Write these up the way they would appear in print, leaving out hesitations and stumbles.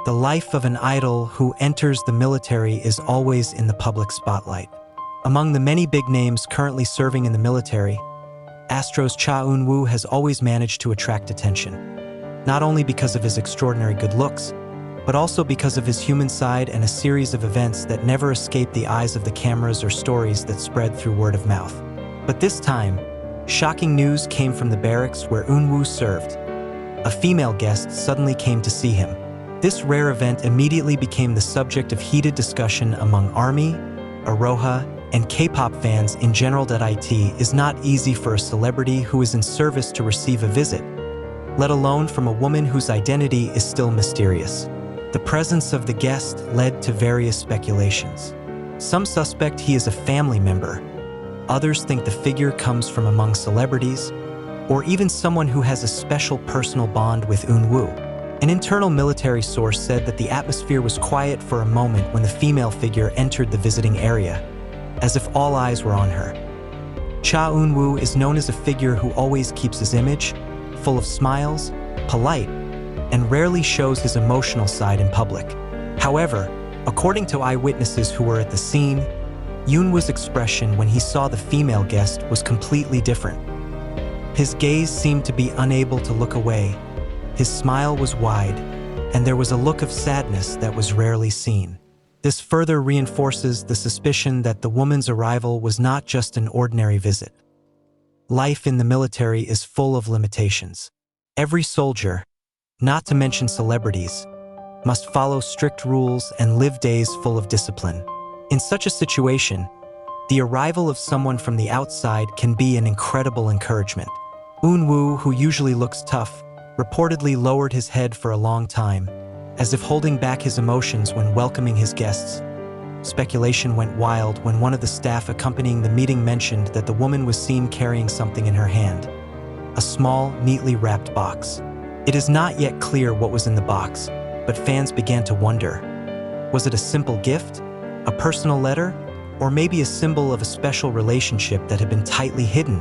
The life of an idol who enters the military is always in the public spotlight. Among the many big names currently serving in the military, ASTRO's Cha Eunwoo has always managed to attract attention, not only because of his extraordinary good looks, but also because of his human side and a series of events that never escape the eyes of the cameras or stories that spread through word of mouth. But this time, shocking news came from the barracks where Eunwoo served. A female guest suddenly came to see him. This rare event immediately became the subject of heated discussion among Army, Aroha, and K-pop fans in general. It is not easy for a celebrity who is in service to receive a visit, let alone from a woman whose identity is still mysterious. The presence of the guest led to various speculations. Some suspect he is a family member. Others think the figure comes from among celebrities, or even someone who has a special personal bond with Eunwoo. An internal military source said that the atmosphere was quiet for a moment when the female figure entered the visiting area, as if all eyes were on her. Cha Eunwoo is known as a figure who always keeps his image, full of smiles, polite, and rarely shows his emotional side in public. However, according to eyewitnesses who were at the scene, Eunwoo's expression when he saw the female guest was completely different. His gaze seemed to be unable to look away, his smile was wide, and there was a look of sadness that was rarely seen. This further reinforces the suspicion that the woman's arrival was not just an ordinary visit. Life in the military is full of limitations. Every soldier, not to mention celebrities, must follow strict rules and live days full of discipline. In such a situation, the arrival of someone from the outside can be an incredible encouragement. Eunwoo, who usually looks tough, reportedly lowered his head for a long time, as if holding back his emotions when welcoming his guests. Speculation went wild when one of the staff accompanying the meeting mentioned that the woman was seen carrying something in her hand, a small, neatly wrapped box. It is not yet clear what was in the box, but fans began to wonder. Was it a simple gift, a personal letter, or maybe a symbol of a special relationship that had been tightly hidden?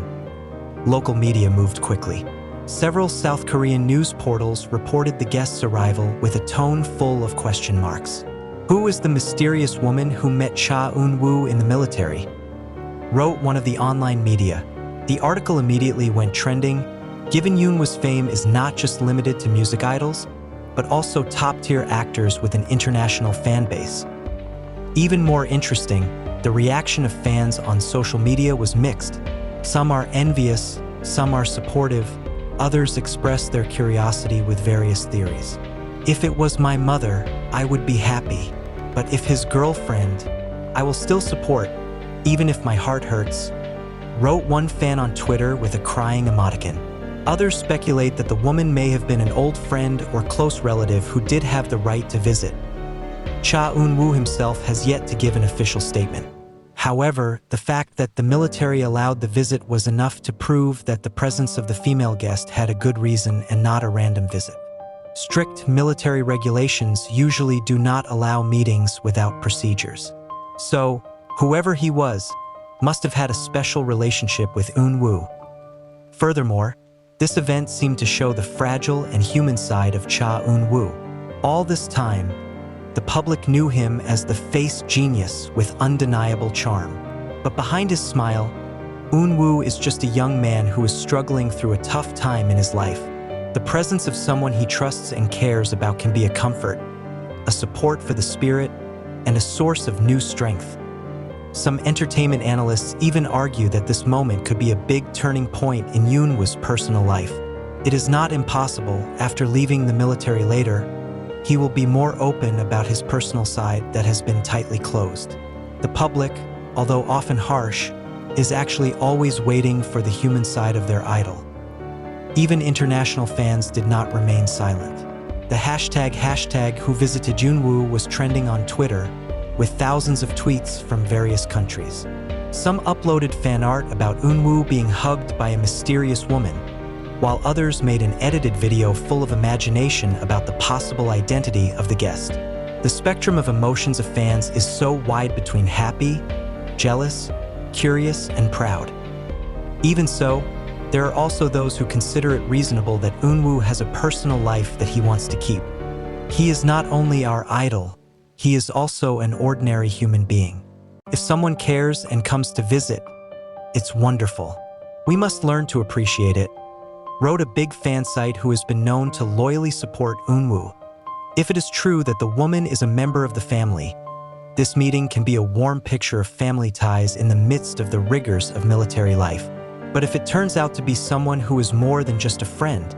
Local media moved quickly. Several South Korean news portals reported the guest's arrival with a tone full of question marks. Who is the mysterious woman who met Cha Eunwoo in the military? Wrote one of the online media. The article immediately went trending, given Eunwoo's fame is not just limited to music idols, but also top-tier actors with an international fan base. Even more interesting, the reaction of fans on social media was mixed. Some are envious, some are supportive, others express their curiosity with various theories. If it was my mother, I would be happy. But if his girlfriend, I will still support, even if my heart hurts, wrote one fan on Twitter with a crying emoticon. Others speculate that the woman may have been an old friend or close relative who did have the right to visit. Cha Eunwoo himself has yet to give an official statement. However, the fact that the military allowed the visit was enough to prove that the presence of the female guest had a good reason and not a random visit. Strict military regulations usually do not allow meetings without procedures. So, whoever he was, must have had a special relationship with Eunwoo. Furthermore, this event seemed to show the fragile and human side of Cha Eunwoo. All this time, the public knew him as the face genius with undeniable charm. But behind his smile, Eunwoo is just a young man who is struggling through a tough time in his life. The presence of someone he trusts and cares about can be a comfort, a support for the spirit, and a source of new strength. Some entertainment analysts even argue that this moment could be a big turning point in Eunwoo's personal life. It is not impossible, after leaving the military later, he will be more open about his personal side that has been tightly closed. The public, although often harsh, is actually always waiting for the human side of their idol. Even international fans did not remain silent. The hashtag who visited Eunwoo was trending on Twitter, with thousands of tweets from various countries. Some uploaded fan art about Eunwoo being hugged by a mysterious woman, while others made an edited video full of imagination about the possible identity of the guest. The spectrum of emotions of fans is so wide between happy, jealous, curious, and proud. Even so, there are also those who consider it reasonable that Eunwoo has a personal life that he wants to keep. He is not only our idol, he is also an ordinary human being. If someone cares and comes to visit, it's wonderful. We must learn to appreciate it, wrote a big fan site who has been known to loyally support Eunwoo. If it is true that the woman is a member of the family, this meeting can be a warm picture of family ties in the midst of the rigors of military life. But if it turns out to be someone who is more than just a friend,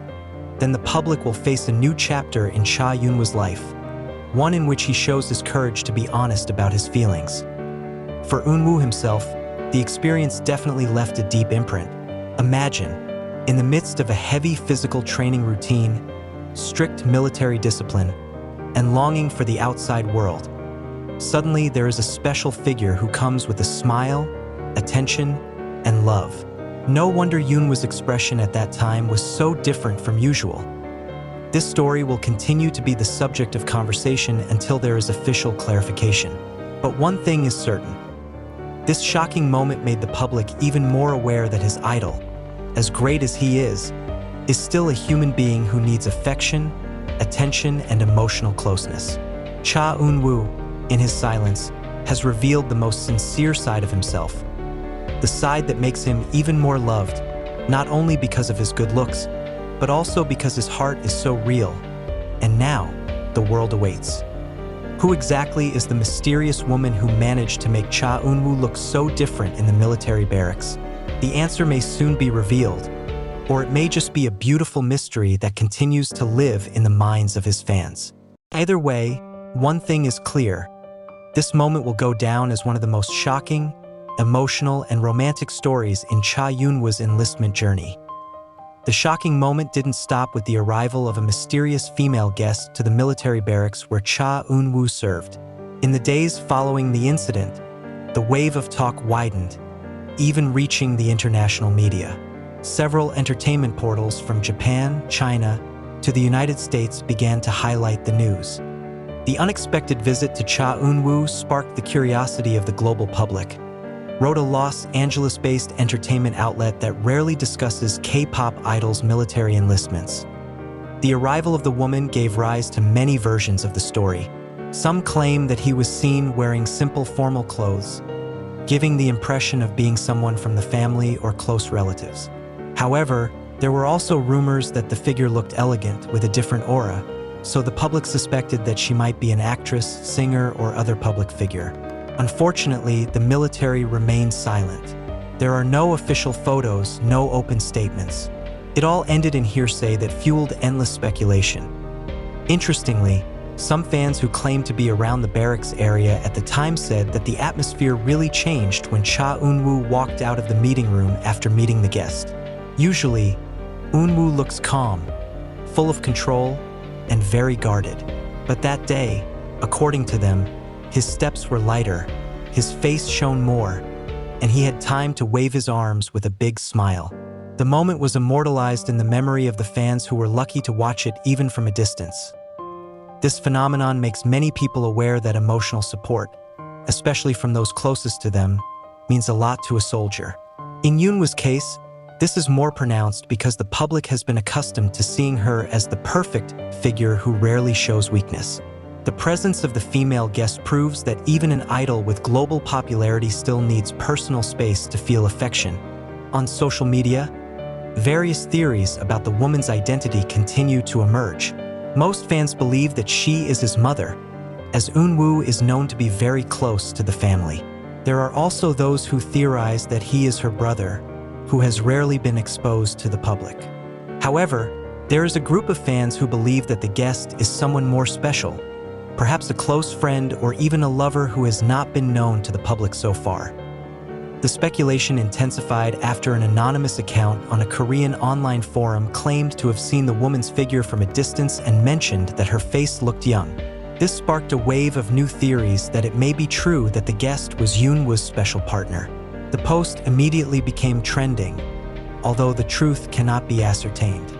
then the public will face a new chapter in Cha Eunwoo's life, one in which he shows his courage to be honest about his feelings. For Eunwoo himself, the experience definitely left a deep imprint. Imagine, in the midst of a heavy physical training routine, strict military discipline, and longing for the outside world, suddenly there is a special figure who comes with a smile, attention, and love. No wonder Eunwoo's expression at that time was so different from usual. This story will continue to be the subject of conversation until there is official clarification. But one thing is certain. This shocking moment made the public even more aware that his idol, as great as he is still a human being who needs affection, attention, and emotional closeness. Cha Eunwoo, in his silence, has revealed the most sincere side of himself, the side that makes him even more loved, not only because of his good looks, but also because his heart is so real. And now, the world awaits. Who exactly is the mysterious woman who managed to make Cha Eunwoo look so different in the military barracks? The answer may soon be revealed, or it may just be a beautiful mystery that continues to live in the minds of his fans. Either way, one thing is clear. This moment will go down as one of the most shocking, emotional, and romantic stories in Cha Eunwoo's enlistment journey. The shocking moment didn't stop with the arrival of a mysterious female guest to the military barracks where Cha Eunwoo served. In the days following the incident, the wave of talk widened, even reaching the international media. Several entertainment portals from Japan, China, to the United States began to highlight the news. The unexpected visit to Cha Eunwoo sparked the curiosity of the global public, wrote a Los Angeles-based entertainment outlet that rarely discusses K-pop idols' military enlistments. The arrival of the woman gave rise to many versions of the story. Some claim that he was seen wearing simple formal clothes, giving the impression of being someone from the family or close relatives. However, there were also rumors that the figure looked elegant with a different aura, so the public suspected that she might be an actress, singer, or other public figure. Unfortunately, the military remained silent. There are no official photos, no open statements. It all ended in hearsay that fueled endless speculation. Interestingly, some fans who claimed to be around the barracks area at the time said that the atmosphere really changed when Cha Eunwoo walked out of the meeting room after meeting the guest. Usually, Eunwoo looks calm, full of control, and very guarded. But that day, according to them, his steps were lighter, his face shone more, and he had time to wave his arms with a big smile. The moment was immortalized in the memory of the fans who were lucky to watch it even from a distance. This phenomenon makes many people aware that emotional support, especially from those closest to them, means a lot to a soldier. In Eunwoo's case, this is more pronounced because the public has been accustomed to seeing her as the perfect figure who rarely shows weakness. The presence of the female guest proves that even an idol with global popularity still needs personal space to feel affection. On social media, various theories about the woman's identity continue to emerge. Most fans believe that she is his mother, as Eunwoo is known to be very close to the family. There are also those who theorize that he is her brother, who has rarely been exposed to the public. However, there is a group of fans who believe that the guest is someone more special, perhaps a close friend or even a lover who has not been known to the public so far. The speculation intensified after an anonymous account on a Korean online forum claimed to have seen the woman's figure from a distance and mentioned that her face looked young. This sparked a wave of new theories that it may be true that the guest was Eunwoo's special partner. The post immediately became trending, although the truth cannot be ascertained.